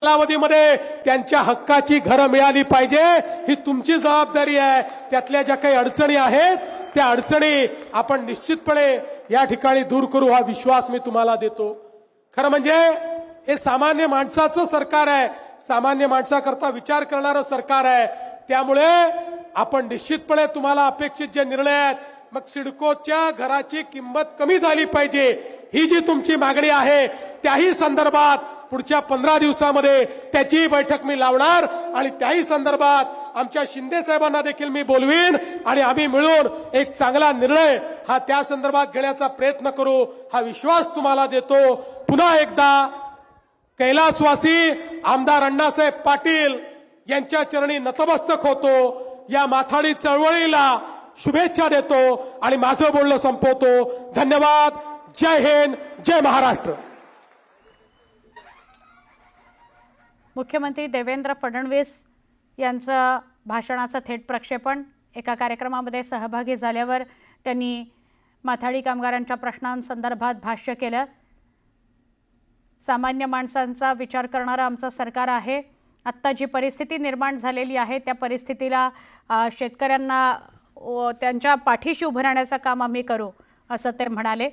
कालावधीमध्ये त्यांच्या हक्काची घरं मिळाली पाहिजे, ही तुमची जबाबदारी आहे। त्यातल्या ज्या काही अडचणी आहेत त्या अडचणी आपण निश्चितपणे या ठिकाणी दूर करू, हा विश्वास मी तुम्हाला देतो। खरं म्हणजे हे सामान्य माणसाचं सरकार आहे, सामान्य माणसाकरता विचार करणारं सरकार आहे। त्यामुळे आपण निश्चितपणे तुम्हाला अपेक्षित जे निर्णय आहेत, मग सिडकोच्या घराची किंमत कमी झाली पाहिजे, ही जी तुमची मागणी आहे त्याही संदर्भात पुढच्या 15 दिवसामध्ये त्याची बैठक मी लावणार आणि त्याही संदर्भात आमच्या शिंदे साहेबांना देखील मी बोलवीन आणि आम्ही मिळून एक चांगला निर्णय हा त्या संदर्भात घेण्याचा प्रयत्न करू, हा विश्वास तुम्हाला देतो। पुन्हा एकदा कैलासवासी आमदार अण्णासाहेब पाटील यांच्या चरणी नतमस्तक होतो, या माथाडी चळवळीला शुभेच्छा देतो आणि माझं बोलणं संपवतो। धन्यवाद। जय हिंद, जय महाराष्ट्र। मुख्यमंत्री देवेंद्र फडणवीस यांचं भाषणाचं थेट प्रक्षेपण एका कार्यक्रमामध्ये सहभागी झाल्यावर त्यांनी माथाडी कामगारांच्या प्रश्नांसंदर्भात भाष्य केलं। सामान्य माणसांचा विचार करणारं आमचं सरकार आहे। आत्ता जी परिस्थिती निर्माण झालेली आहे त्या परिस्थितीला शेतकऱ्यांना त्यांच्या पाठीशी उभं राहण्याचं काम आम्ही करू, असं ते म्हणाले।